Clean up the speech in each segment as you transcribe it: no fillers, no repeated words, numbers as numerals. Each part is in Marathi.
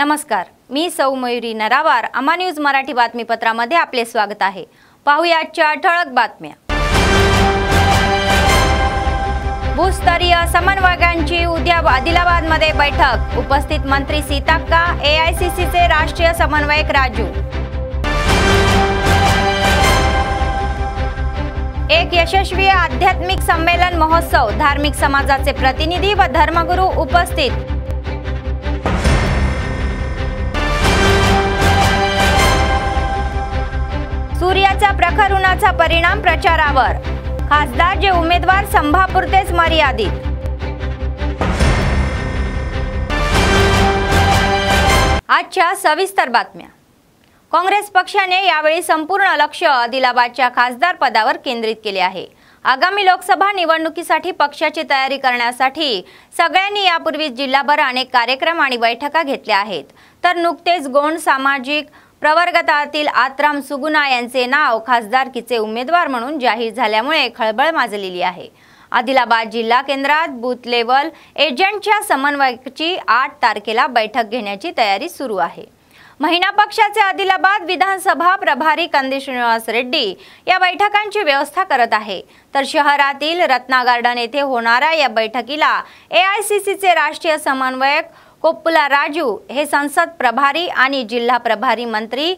नमस्कार, मी सौ मयुरी नरावार। अमा न्यूज मराठी बातमीपत्रामध्ये आपले स्वागत आहे। पाहूया आजच्या ठळक बातम्या। भूस्तरीय समन्वयकांची उद्या आदिलाबादमध्ये बैठक। उपस्थित मंत्री सीताक्का, एआयसीसीचे राष्ट्रीय समन्वयक राजू। एक यशस्वी आध्यात्मिक संमेलन महोत्सव, धार्मिक समाजाचे प्रतिनिधी व धर्मगुरू उपस्थित। सूर्याचा प्रखर उन्हाचा परिणाम प्रचारावर, खासदार जे उमेदवार संभापुरतेच मर्यादित। आजच्या सविस्तर बातम्या। काँग्रेस पक्षाने यावेळी संपूर्ण लक्ष आदिलाबादच्या खासदार पदावर केंद्रित केले आहे। आगामी लोकसभा निवडणुकीसाठी पक्षाची तयारी करण्यासाठी सगळ्यांनी यापूर्वी जिल्हाभर अनेक कार्यक्रम आणि बैठका घेतल्या आहेत। तर नुकतेच गोंड सामाजिक प्रवर्गातील आत्राम सुगुणा यांचे नाव खासदारकीचे उमेदवार म्हणून जाहीर झाल्यामुळे खळबळ माजलेली आहे। आदिलाबाद जिल्हा केंद्रात बूथ लेवल एजंटच्या समन्वयकाची 8 तारखेला बैठक घेण्याची तयारी सुरू आहे। महिला पक्षाचे आदिलाबाद विधानसभा प्रभारी कंदी श्रीनिवास रेड्डी या बैठकांची व्यवस्था करत आहे। तर शहरातील रत्ना गार्डन येथे होणाऱ्या या बैठकीला एआयसीसीचे राष्ट्रीय समन्वयक कोप्पुला राजू हे संसद प्रभारी आणि जिल्हा प्रभारी मंत्री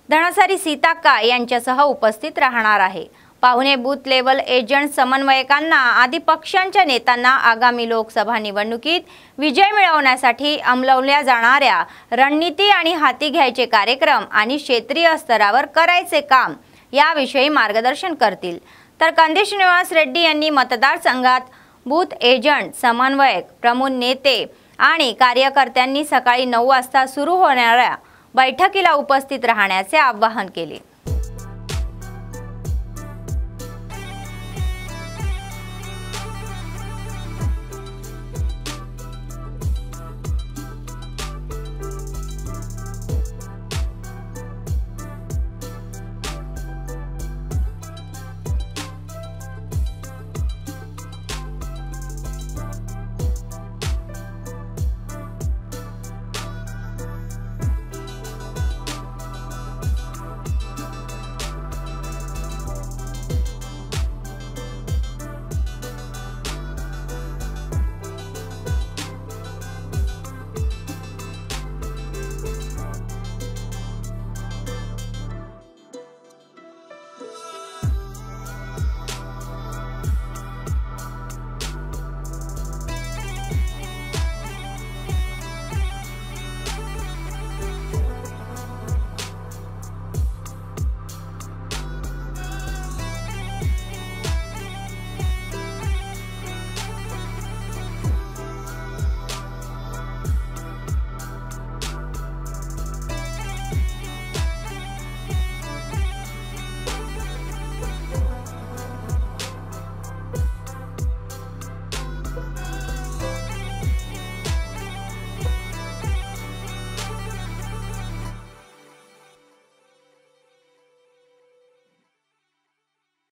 धनसरी सीताक्का यांच्यासह उपस्थित राहणार आहे। पाहुणे बूथ लेवल एजंट समन्वयकांना आदी पक्षांच्या नेत्यांना आगामी लोकसभा निवडणुकीत विजय मिळवण्यासाठी अंमलवल्या जाणाऱ्या रणनीती आणि हाती घ्यायचे कार्यक्रम आणि क्षेत्रीय स्तरावर करायचे काम याविषयी मार्गदर्शन करतील। तर कंदी श्रीनिवास रेड्डी यांनी मतदारसंघात बूथ एजंट समन्वयक प्रमुख नेते आणि कार्यकर्त्यांनी सकाळी 9 वाजता सुरू होणाऱ्या बैठकीला उपस्थित राहण्याचे आवाहन केले।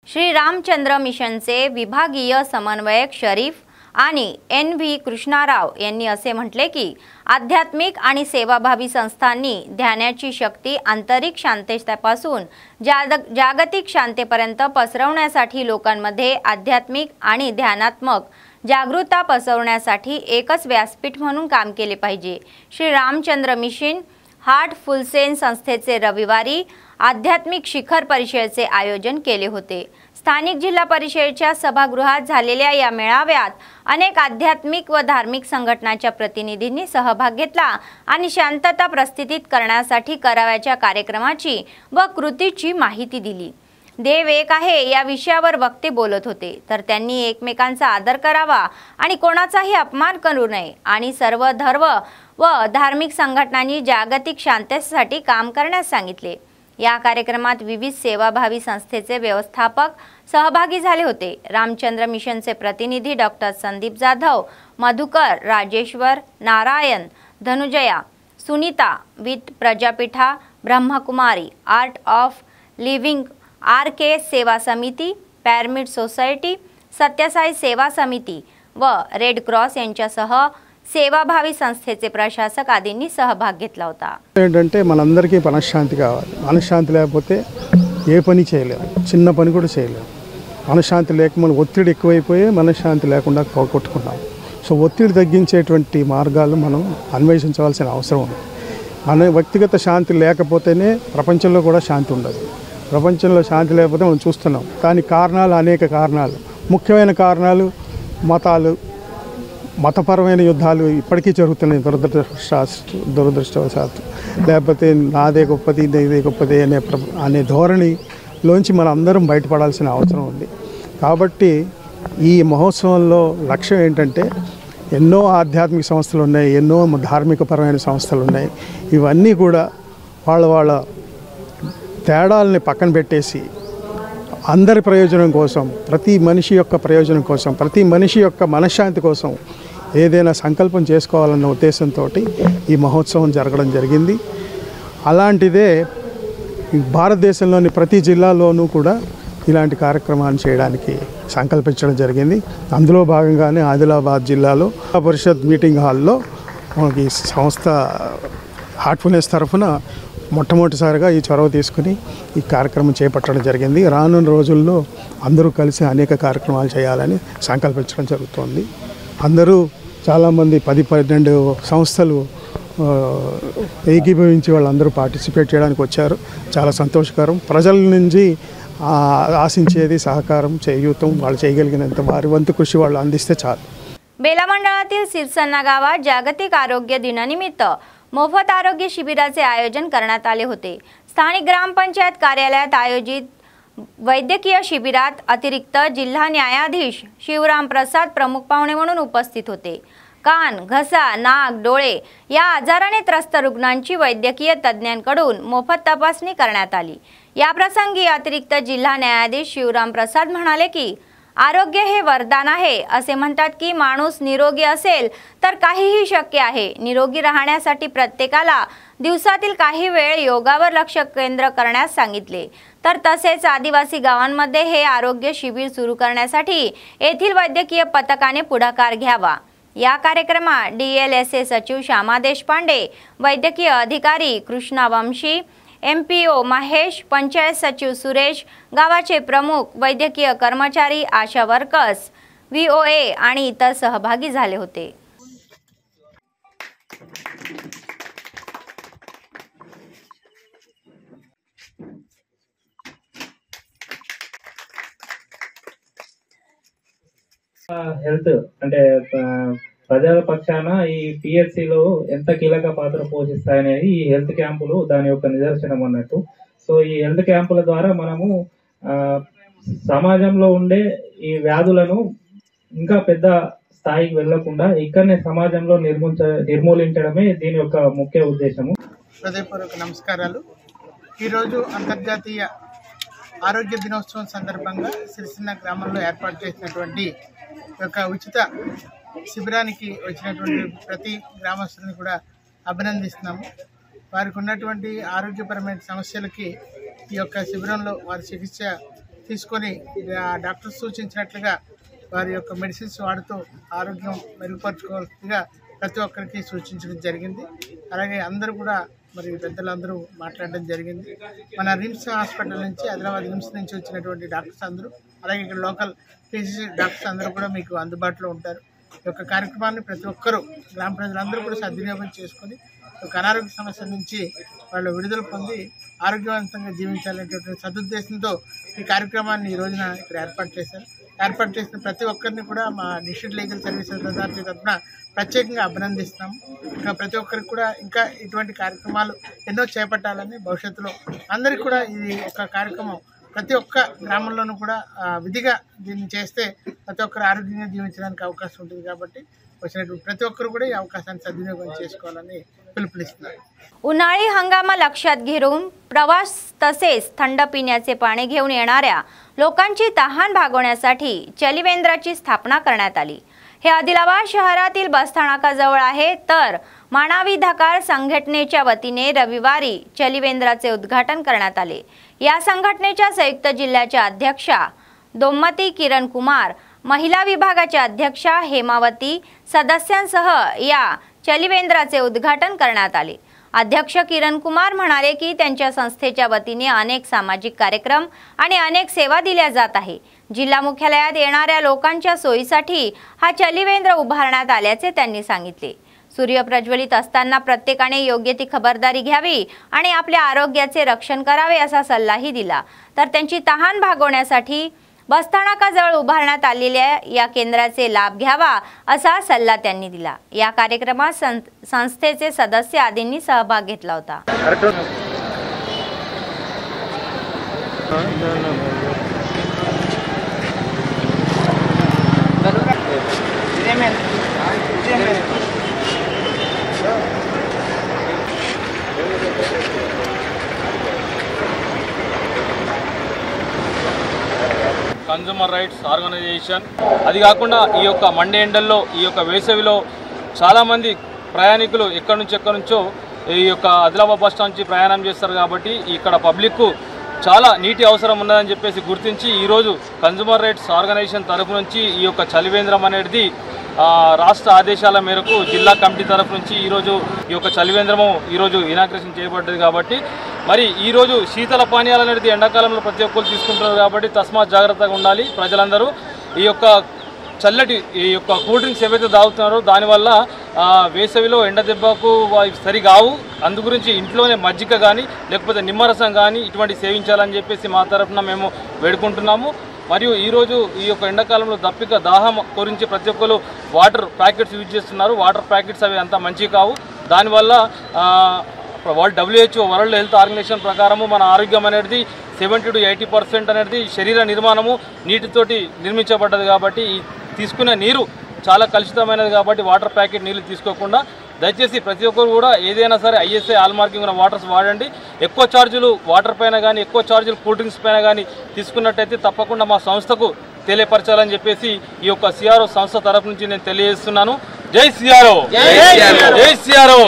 श्री रामचंद्र मिशनचे विभागीय समन्वयक शरीफ आणि NV कृष्णाराव यांनी असे म्हटले की आध्यात्मिक आणि सेवाभावी संस्थांनी ध्यानाची शक्ती आंतरिक शांततेपासून जागतिक शांततेपर्यंत पसरवण्यासाठी लोकांमध्ये आध्यात्मिक आणि ध्यानात्मक जागरूकता पसरवण्यासाठी एकच व्यासपीठ म्हणून काम केले पाहिजे। श्री रामचंद्र मिशन हार्ट फुलसेन संस्थेचे रविवारी आध्यात्मिक शिखर परिषदेचे आयोजन केले होते। स्थानिक जिल्हा परिषदेच्या सभागृहात झालेल्या या मेळाव्यात अनेक आध्यात्मिक व धार्मिक संघटनांच्या प्रतिनिधींनी सहभाग घेतला आणि शांतता प्रस्थापित करण्यासाठी करावयाच्या कार्यक्रमाची व कृतीची माहिती दिली। देव एक आहे या विषयावर वक्ते बोलत होते। तर त्यांनी एकमेकांचा आदर करावा आणि कोणाचाही अपमान करू नये आणि सर्व धर्म व धार्मिक संघटनांनी जागतिक शांततेसाठी काम करण्यास सांगितले। या कार्यक्रमात विविध सेवाभावी संस्थेचे व्यवस्थापक सहभागी झाले होते। रामचंद्र मिशनचे प्रतिनिधी डॉक्टर संदीप जाधव, मधुकर, राजेश्वर, नारायण, धनुजया, सुनीता, वित Prajapita, Brahmakumari, art of living, RK Seva समिती, पिरामिड सोसायटी, सत्यसाई सेवा समिती व रेड क्रॉस यांच्यासह सेवाभावी संस्थेचे प्रशासक आदींनी सहभाग घेतला होता। ఏంటంటే మనందరికీ మనశ్శాంతి కావాలి। మనశ్శాంతి లేకపోతే ఏ పని చేయలేము, చిన్న పని కూడా చేయలేము। మనశ్శాంతి లేకపోతే ఒత్తిడి ఎక్కువైపోయి మనశ్శాంతి లేకుండా పోగొట్టుకున్నాం। సో ఒత్తిడి తగ్గించేటువంటి మార్గాలు మనం అన్వేషించవలసిన అవసరం ఉంది। మన వ్యక్తిగత శాంతి లేకపోతేనే ప్రపంచంలో కూడా శాంతి ఉండదు। ప్రపంచంలో శాంతి లేకపోతే మనం చూస్తున్నాం। దానికి కారణాలు అనేక కారణాలు, ముఖ్యమైన కారణాలు మతాలు, మతపరమైన యుద్ధాలు ఇప్పటికీ జరుగుతున్నాయి దురదృష్టవశాత్తు। లేకపోతే నాదే గొప్పది ఇదే గొప్పది అనే ధోరణిలోంచి మనం అందరం బయటపడాల్సిన అవసరం ఉంది। కాబట్టి ఈ మహోత్సవంలో లక్ష్యం ఏంటంటే ఎన్నో ఆధ్యాత్మిక సంస్థలు ఉన్నాయి, ఎన్నో ధార్మికపరమైన సంస్థలు ఉన్నాయి। ఇవన్నీ కూడా వాళ్ళ తేడాలని పక్కన పెట్టేసి అందరి ప్రయోజనం కోసం, ప్రతి మనిషి యొక్క ప్రయోజనం కోసం, ప్రతి మనిషి యొక్క మనశ్శాంతి కోసం ఏదైనా సంకల్పం చేసుకోవాలన్న ఉద్దేశంతో ఈ మహోత్సవం జరగడం జరిగింది। అలాంటిదే భారతదేశంలోని ప్రతి జిల్లాలోనూ కూడా ఇలాంటి కార్యక్రమాన్ని చేయడానికి సంకల్పించడం జరిగింది। అందులో భాగంగానే ఆదిలాబాద్ జిల్లాలో పరిషత్ మీటింగ్ హాల్లో మనకి సంస్థ హార్ట్ఫుల్నెస్ తరఫున మొట్టమొదటిసారిగా ఈ చొరవ తీసుకుని ఈ కార్యక్రమం చేపట్టడం జరిగింది। రానున్న రోజుల్లో అందరూ కలిసి అనేక కార్యక్రమాలు చేయాలని సంకల్పించడం జరుగుతోంది। అందరూ చాలామంది 10-12 సంస్థలు ఏకీభవించి వాళ్ళందరూ పార్టిసిపేట్ చేయడానికి వచ్చారు। చాలా సంతోషకరం। प्रजल నుంచి ఆశించేది సహకారం, చేయూతం, వాళ్ళు చేయగలిగినంత వారి వంతు కృషి వాళ్ళు అందిస్తే చాలు। बेला मंडळातील सिरसन्ना गावात जागतिक आरोग्य दिनानिमित्त मोफत आरोग्य शिबिराचे आयोजन करण्यात आले होते। स्थानिक ग्रामपंचायत कार्यालयात आयोजित वैद्यकीय शिबिरात अतिरिक्त जिल्हा न्यायाधीश शिवराम प्रसाद प्रमुख पाहुणे म्हणून उपस्थित होते। कान, घसा, नाक, डोळे या आजाराने त्रस्त रुग्णांची वैद्यकीय तज्ञांकडून मोफत तपासणी करण्यात आली। या प्रसंगी अतिरिक्त जिल्हा न्यायाधीश शिवराम प्रसाद म्हणाले की आरोग्य हे वरदान आहे। असे म्हणतात की माणूस निरोगी असेल तर काहीही शक्य आहे। निरोगी राहण्यासाठी प्रत्येकाला दिवसातील काही वेळ योगावर लक्ष केंद्र करण्यास सांगितले। तर तसेच आदिवासी गावांमध्ये हे आरोग्य शिबिर सुरू करण्यासाठी येथील वैद्यकीय पथकाने पुढाकार घ्यावा। या कार्यक्रमात DLSA सचिव श्यामा देशपांडे, वैद्यकीय अधिकारी कृष्णा वंशी, MPO महेश, पंचायत सचिव सुरेश, गावाचे प्रमुख, वैद्यकीय कर्मचारी, आशा वर्कर्स, VOA आणि इतर सहभागी झाले होते। హెల్త్ అంటే ప్రజల పక్షాన ఈ పిహెచ్సిలో ఎంత కీలక పాత్ర పోషిస్తాయనేది ఈ హెల్త్ క్యాంపులు దాని యొక్క నిదర్శనం అన్నట్టు। సో ఈ హెల్త్ క్యాంపుల ద్వారా మనము సమాజంలో ఉండే ఈ వ్యాధులను ఇంకా పెద్ద స్థాయికి వెళ్లకుండా ఇక్కడనే సమాజంలో నిర్మూలించడమే దీని యొక్క ముఖ్య ఉద్దేశము। హృదయపూర్వక నమస్కారాలు। ఈరోజు అంతర్జాతీయ ఆరోగ్య దినోత్సవం సందర్భంగా సిరిసిల్ల గ్రామంలో ఏర్పాటు చేసినటువంటి ఒక ఉచిత శిబిరానికి వచ్చినటువంటి ప్రతి గ్రామస్తులను కూడా అభినందిస్తున్నాము। వారికి ఉన్నటువంటి ఆరోగ్యపరమైన సమస్యలకి ఈ యొక్క శిబిరంలో వారి చికిత్స తీసుకొని డాక్టర్స్ సూచించినట్లుగా వారి యొక్క మెడిసిన్స్ వాడుతూ ఆరోగ్యం మెరుగుపరచుకోవాల్సిందిగా ప్రతి ఒక్కరికి సూచించడం జరిగింది। అలాగే అందరూ కూడా మరి పెద్దలందరూ మాట్లాడడం జరిగింది। మన రిమ్స్ హాస్పిటల్ నుంచి, ఆదిలాబాద్ రిమ్స్ నుంచి వచ్చినటువంటి డాక్టర్స్ అందరూ, అలాగే ఇక్కడ లోకల్ PGC డాక్టర్స్ అందరూ కూడా మీకు అందుబాటులో ఉంటారు। ఈ యొక్క కార్యక్రమాన్ని ప్రతి ఒక్కరూ గ్రామ ప్రజలందరూ కూడా సద్వినియోగం చేసుకొని ఒక అనారోగ్య సమస్య నుంచి వాళ్ళు విడుదల పొంది ఆరోగ్యవంతంగా జీవించాలనేటువంటి సదుద్దేశంతో ఈ కార్యక్రమాన్ని ఈ రోజున ఇక్కడ ఏర్పాటు చేశారు। ఏర్పాటు చేసిన ప్రతి ఒక్కరిని కూడా మా డిస్ట్రిక్ట్ లీగల్ సర్వీసెస్ అథారిటీ తరఫున ప్రత్యేకంగా అభినందిస్తున్నాము। ఇంకా ప్రతి ఒక్కరికి కూడా ఇంకా ఇటువంటి కార్యక్రమాలు ఎన్నో చేపట్టాలని, భవిష్యత్తులో అందరికీ కూడా ఇది ఒక కార్యక్రమం ప్రతి ఒక్క గ్రామంలోనూ కూడా విధిగా దీన్ని చేస్తే ప్రతి ఒక్కరు आरोग्यांగా జీవించడానికి అవకాశం ఉంటుంది। కాబట్టి వచ్చినటువంటి ప్రతి ఒక్కరు కూడా ఈ అవకాశాన్ని సద్వినియోగం చేసుకోవాలని పిలుపునిస్తున్నారు। उन्हाळी हंगाम लक्षात घेऊन प्रवास तसेच थंड पिण्याचे पाणी घेऊन येणाऱ्या लोकांची तहान भागवण्यासाठी चलिवेंद्राची स्थापना करण्यात आली। हे आदिलाबाद शहरातील बसस्थानकाजवळ आहे। तर मानावी धकार संघटनेच्या वतीने रविवारी चलिवेंद्राचे उद्घाटन करण्यात आले। या संघटनेच्या संयुक्त जिल्ह्याच्या अध्यक्षा दोम्मती किरण कुमार महिला विभागाच्या अध्यक्षा हेमावती सदस्यांसह या चलिवेंद्राचे उद्घाटन करण्यात आले। अध्यक्ष किरण कुमार म्हणाले की त्यांच्या संस्थेच्या वतीने अनेक सामाजिक कार्यक्रम आणि अनेक सेवा दिल्या जात आहे। जिल्हा मुख्यालयात येणाऱ्या लोकांच्या सोयीसाठी हा चलिवेंद्र उभारण्यात आल्याचे त्यांनी सांगितले। सूर्य प्रज्वलित असताना प्रत्येकाने योग्य ती खबरदारी घ्यावी आणि आपल्या आरोग्याचे रक्षण करावे असा सल्लाही दिला। तर त्यांची तहान भागवण्यासाठी बसस्थानकाजवळ उभारण्यात आलेल्या या केंद्राचे लाभ घ्यावा असा सल्ला त्यांनी दिला। या कार्यक्रमात संस्थेचे सदस्य आदींनी सहभाग घेतला होता। కన్జ్యూమర్ రైట్స్ ఆర్గనైజేషన్ అది కాకుండా ఈ యొక్క మండే ఎండల్లో ఈ యొక్క వేసవిలో చాలామంది ప్రయాణికులు ఎక్కడి నుంచో ఈ యొక్క ఆదిలాబాద్ బస్ స్టాండ్ నుంచి ప్రయాణం చేస్తారు కాబట్టి ఇక్కడ పబ్లిక్ చాలా నీటి అవసరం ఉన్నదని చెప్పేసి గుర్తించి ఈరోజు కన్జ్యూమర్ రైట్స్ ఆర్గనైజేషన్ తరఫు నుంచి ఈ యొక్క చలివేంద్రం అనేది రాష్ట్ర ఆదేశాల మేరకు జిల్లా కమిటీ తరఫు నుంచి ఈరోజు ఈ యొక్క చలివేంద్రము ఈరోజు ఇనాగ్రేషన్ చేయబడ్డది కాబట్టి మరి ఈరోజు శీతల పానీయాలు అనేది ఎండాకాలంలో ప్రతి ఒక్కరు తీసుకుంటున్నారు కాబట్టి తస్మాత్ జాగ్రత్తగా ఉండాలి ప్రజలందరూ। ఈ యొక్క చల్లటి ఈ యొక్క కూల్ డ్రింక్స్ ఏవైతే తాగుతున్నారో దానివల్ల వేసవిలో ఎండ దెబ్బకు సరిగావు, అందు గురించి ఇంట్లోనే మజ్జిగ కానీ లేకపోతే నిమ్మరసం కానీ ఇటువంటి సేవించాలని చెప్పేసి మా తరఫున మేము వేడుకుంటున్నాము। మరియు ఈరోజు ఈ యొక్క ఎండాకాలంలో దప్పిక దాహం గురించి ప్రతి ఒక్కరు వాటర్ ప్యాకెట్స్ యూజ్ చేస్తున్నారు। వాటర్ ప్యాకెట్స్ అవి అంత మంచి కావు, దానివల్ల WHO వరల్డ్ హెల్త్ ఆర్గనైజేషన్ ప్రకారము మన ఆరోగ్యం అనేది 70 to 80% అనేది శరీర నిర్మాణము నీటితోటి నిర్మించబడ్డది కాబట్టి తీసుకునే నీరు చాలా కలుషితమైనది కాబట్టి వాటర్ ప్యాకెట్ నీళ్ళు తీసుకోకుండా దయచేసి ప్రతి ఒక్కరు కూడా ఏదైనా సరే ISI హాల్ మార్కింగ్ ఉన్న వాటర్స్ వాడండి। ఎక్కువ ఛార్జీలు వాటర్ పైన కానీ ఎక్కువ ఛార్జీలు కూల్ డ్రింక్స్ పైన కానీ తీసుకున్నట్టయితే తప్పకుండా మా సంస్థకు తెలియపరచాలని చెప్పేసి ఈ యొక్క CRO సంస్థ తరఫు నుంచి నేను తెలియజేస్తున్నాను। जय CRO, जय CRO।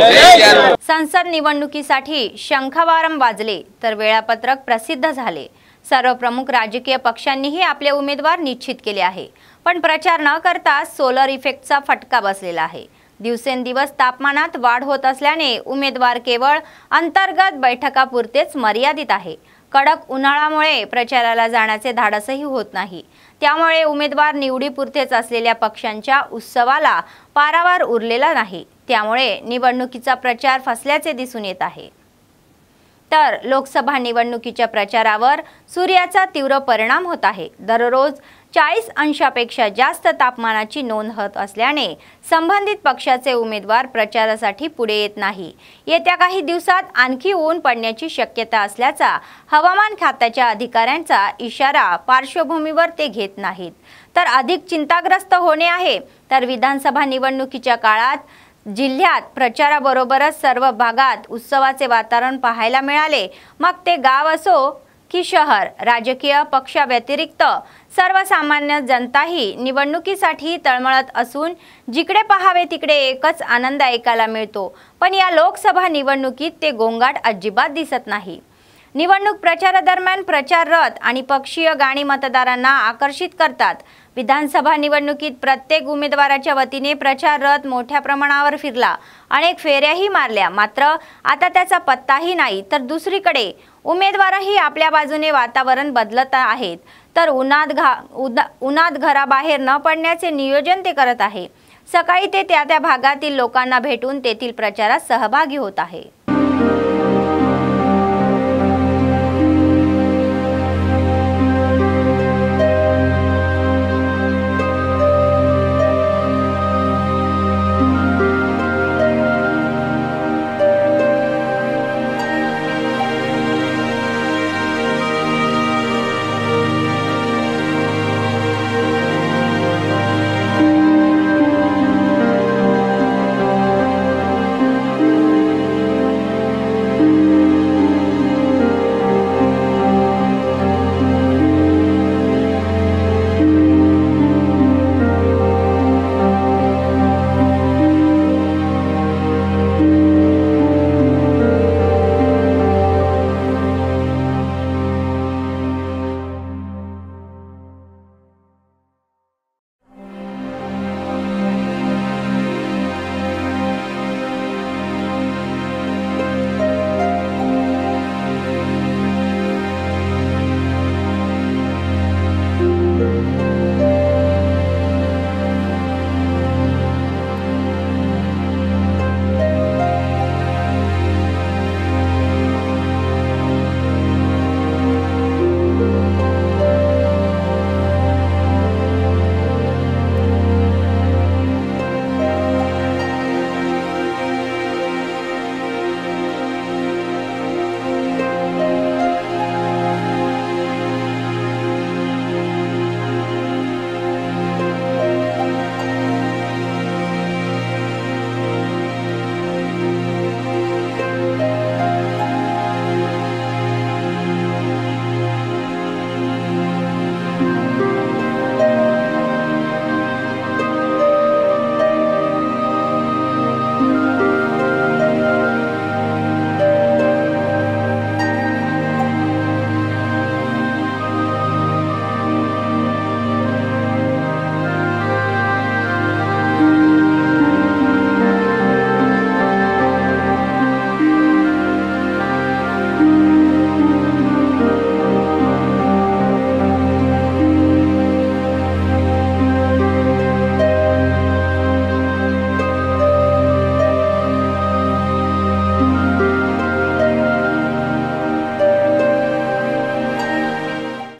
संसद निवडणुकीसाठी शंखावारम वाजले तर वेळापत्रक प्रसिद्ध झाले। सर्व प्रमुख राजकीय पक्षांनीही आपले उमेदवार निश्चित केले आहे, पण प्रचार न करता सोलर इफेक्टचा फटका बसलेला आहे। दिवसेंदिवस तापमानात वाढ होत असल्याने उमेदवार केवळ अंतर्गत बैठकापुरतेच मर्यादित आहे। कडक उन्हाळ्यामुळे प्रचाराला जाण्याचे धाडसही होत नाही, त्यामुळे उमेदवार निवडीपुरतेच असलेल्या पक्षांच्या उत्सवाला पारावार उरलेला नाही। त्यामुळे निवडणुकीचा प्रचार फसल्याचे दिसून येत आहे। तर लोकसभा निवडणुकीच्या प्रचारावर सूर्याचा तीव्र परिणाम होत आहे। दररोज 40 अंशापेक्षा जास्त तापमानाची नोंद होत असल्याने संबंधित पक्षाचे उमेदवार प्रचारासाठी पुढे येत नाही। येत्या काही दिवसात आणखी ऊन पडण्याची शक्यता असल्याचा हवामान खात्याच्या अधिकाऱ्यांचा इशारा पार्श्वभूमीवर ते घेत नाहीत। तर अधिक चिंताग्रस्त होणे आहे तर विधानसभा निवडणुकीच्या काळात जिल्ह्यात प्रचाराबरोबरच सर्व भागात उत्सवाचे वातावरण पाहायला मिळाले, मग ते गाव असो की शहर। राजकीय पक्षाव्यतिरिक्त सर्वसामान्य जनताही निवडणुकीसाठी तळमळत असून जिकडे पाहावे तिकडे एकच आनंद ऐकायला मिळतो, पण या लोकसभा निवडणुकीत ते गोंगाट अजिबात दिसत नाही। निवडणूक प्रचारादरम्यान प्रचार रथ आणि पक्षीय गाणी मतदारांना आकर्षित करतात। विधानसभा निवडणुकीत प्रत्येक उमेदवाराच्या वतीने प्रचार रथ मोठ्या प्रमाणावर फिरला, अनेक फेऱ्याही मारल्या, मात्र आता त्याचा पत्ताही नाही। तर दुसरीकडे उमेदवारही आपल्या बाजूने वातावरण बदलत आहेत, तर उन्हात घराबाहेर न पडण्याचे नियोजन ते करत आहे। सकाळी ते त्या भागातील लोकांना भेटून तेथील प्रचारात सहभागी होत आहे।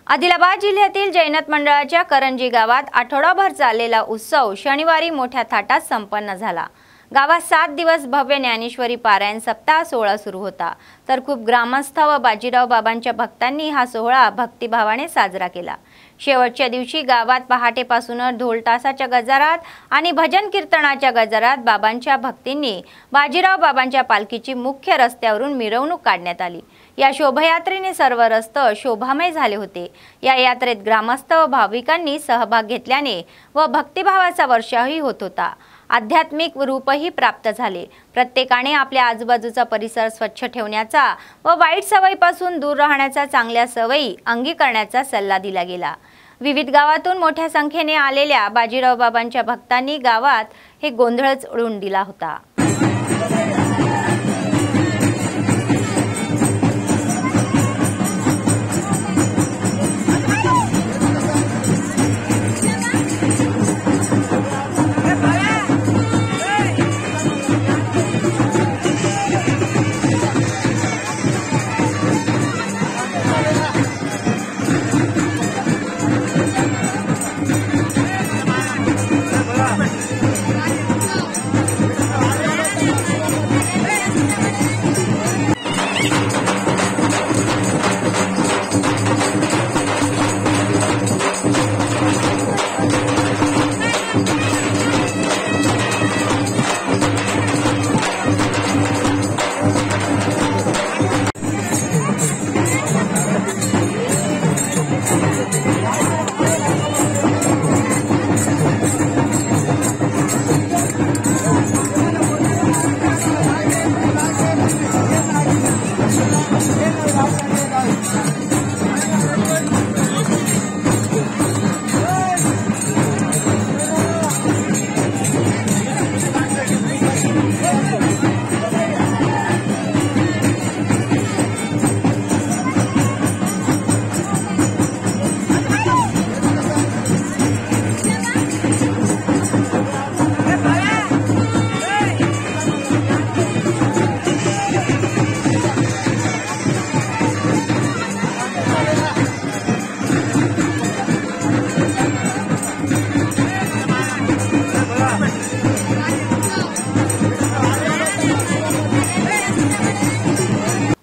आदिलाबाद जिल्ह्यातील जैनत मंडळाच्या करंजी गावात आठवडाभर चाललेला उत्सव शनिवारी मोठ्या थाटात संपन्न झाला। गावात 7 दिवस भव्य ज्ञानेश्वरी पारायण सप्ताह सोहळा सुरू होता, तर खूप ग्रामस्थ व बाजीराव बाबांच्या भक्तांनी हा सोहळा भक्तिभावाने साजरा केला। शेवटच्या दिवशी गावात पहाटेपासूनच ढोल तासाच्या गजरात आणि भजन कीर्तनाच्या गजरात बाबांच्या भक्तींनी बाजीराव बाबांच्या पालखीची मुख्य रस्त्यावरून मिरवणूक काढण्यात आली। या शोभायात्रेने सर्व रस्ते शोभामय झाले होते। या यात्रेत ग्रामस्थ व भाविकांनी सहभाग घेतल्याने व भक्तिभावाचा वर्षावही होत होता। आध्यात्मिक रूपही प्राप्त झाले। प्रत्येकाने आपल्या आजूबाजूचा परिसर स्वच्छ ठेवण्याचा व वाईट सवयीपासून दूर राहण्याचा, चांगल्या सवयी अंगीकारण्याचा सल्ला दिला गेला। विविध गावातून मोठ्या संख्येने आलेल्या बाजीराव बाबांच्या भक्तांनी गावात हे गोंधळच उडवून दिला होता।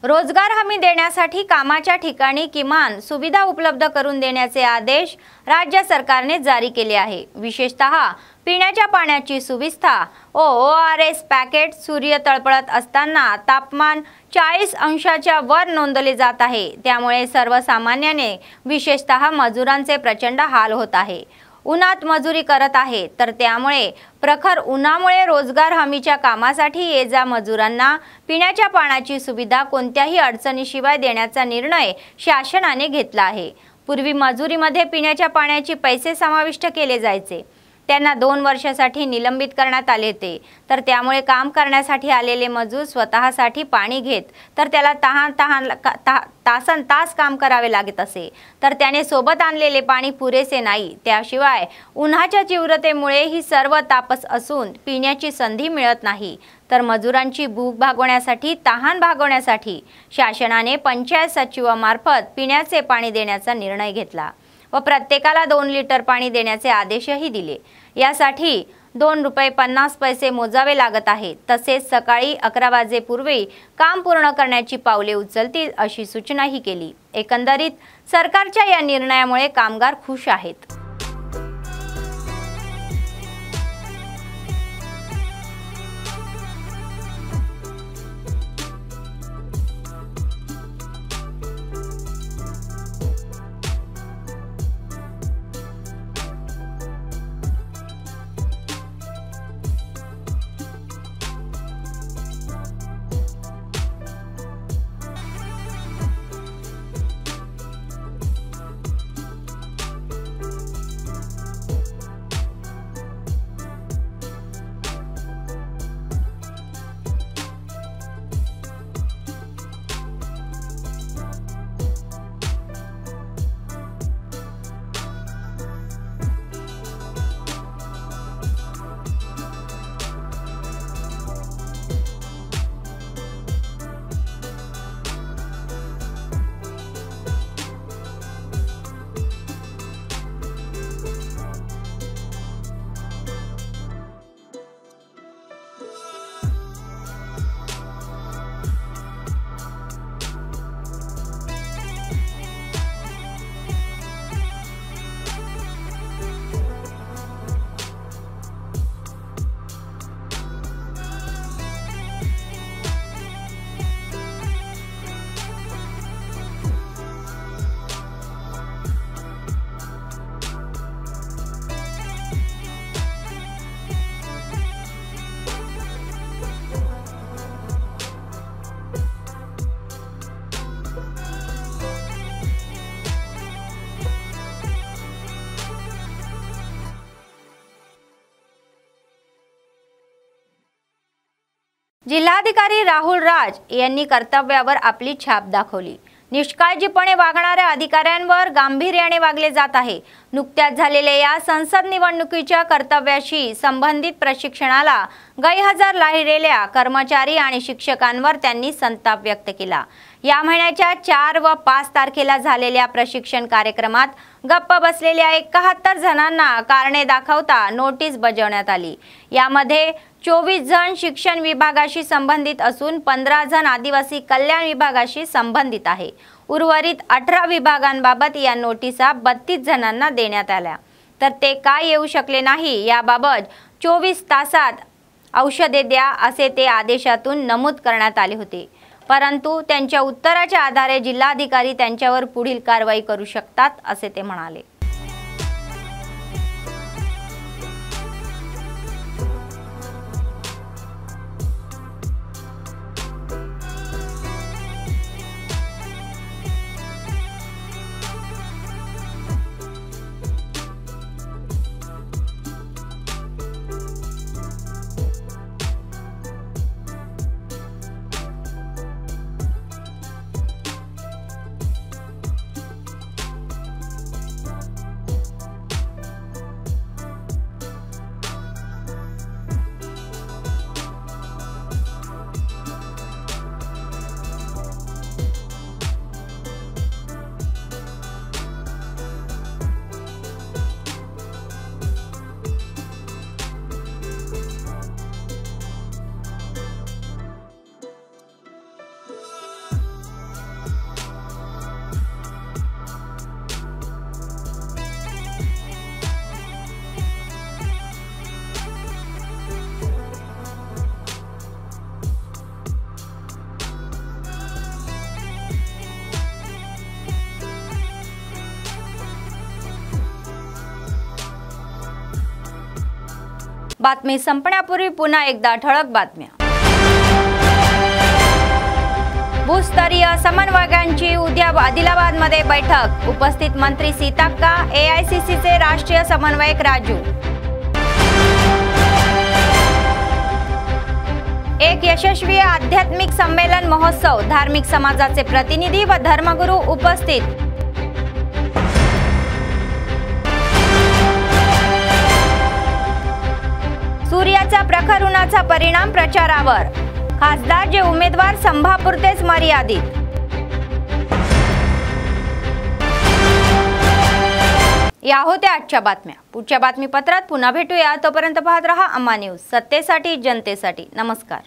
रोजगार हमी देण्यासाठी कामाच्या ठिकाणी किमान सुविधा उपलब्ध करून देण्याचे आदेश राज्य सरकारने जारी केले आहे। विशेषतः पिण्याच्या पाण्याची सुविधा ORS पॅकेट सूर्य तळपळत असताना तापमान 40 अंशाच्या वर नोंदवले जात आहे। त्यामुळे सर्वसामान्याने विशेषतः मजुरांचे प्रचंड हाल होत आहे। उन्हात मजुरी करत आहे, तर त्यामुळे प्रखर उन्हामुळे रोजगार हमीच्या कामासाठी ये-जा मजुरांना पिण्याच्या पाण्याची सुविधा कोणत्याही अडचणीशिवाय देण्याचा निर्णय शासनाने घेतला आहे। पूर्वी मजुरीमध्ये पिण्याच्या पाण्याचे पैसे समाविष्ट केले जायचे, त्यांना 2 वर्षासाठी निलंबित करण्यात आले होते। तर त्यामुळे काम करण्यासाठी आलेले मजूर स्वतःसाठी पाणी घेत, तर त्याला तासन-तास काम करावे लागत असे, तर त्याने सोबत आणलेले पाणी पुरेसे नाही। त्याशिवाय उन्हाच्या तीव्रतेमुळे ही सर्व तापस असून पिण्याची संधी मिळत नाही। तर मजुरांची भूक भागवण्यासाठी, तहान भागवण्यासाठी शासनाने पंचायत सचिवामार्फत पिण्याचे पाणी देण्याचा निर्णय घेतला व प्रत्येकाला 2 लिटर पाणी देण्याचे आदेशही दिले। यासाठी 2 रुपये 50 पैसे मोजावे लागत आहे। तसेच सकाळी 11 वाजेपूर्वी काम पूर्ण करण्याची पावले उचलतील अशी सूचनाही केली। एकंदरीत सरकारच्या या निर्णयामुळे कामगार खुश आहेत। जिल्हाधिकारी राहुल राज यांनी कर्तव्यावर आपली छाप दाखवली। निष्काळजीपणे वागणाऱ्या अधिकाऱ्यांवर गांभीर्याने वागले जात आहे। नुकत्याच झालेल्या या संसद निवडणुकीच्या कर्तव्याशी संबंधित प्रशिक्षणाला गैरहजर राहिलेल्या कर्मचारी आणि शिक्षकांवर त्यांनी संताप व्यक्त केला। या महिन्याच्या 4 व 5 तारखेला झालेल्या प्रशिक्षण कार्यक्रमात गप्प बसलेल्या 71 जणांना कारणे दाखवता नोटीस बजावण्यात आली। यामध्ये 24 जण शिक्षण विभागाशी संबंधित असून 15 जण आदिवासी कल्याण विभागाशी संबंधित आहे। उर्वरित 18 विभागांबाबत या नोटिसा 32 जणांना देण्यात आल्या, तर ते का येऊ शकले नाही याबाबत 24 तासात औषधे द्या असे ते आदेशातून नमूद करण्यात आले होते। परंतु त्यांच्या उत्तराच्या आधारे जिल्हाधिकारी त्यांच्यावर पुढील कारवाई करू शकतात असे ते म्हणाले। बातमी संपण्यापूर्वी पुन्हा एकदा ठळक बातम्या। भूस्तरीय समन्वयकांची उद्या आदिलाबादमध्ये बैठक। उपस्थित मंत्री सीताक्का, एआयसीसीचे राष्ट्रीय समन्वयक राजू। एक यशस्वी आध्यात्मिक संमेलन महोत्सव, धार्मिक समाजाचे प्रतिनिधी व धर्मगुरू उपस्थित। सूर्याचा प्रखर उन्हाचा परिणाम प्रचारावर, खासदार जे उमेदवार संभापुरतेच मर्यादित। या होत्या आजच्या बातम्या। पुढच्या बातमीपत्रात पुन्हा भेटूया, तोपर्यंत पाहत रहा अम्मा न्यूज, सत्तेसाठी जनतेसाठी। नमस्कार।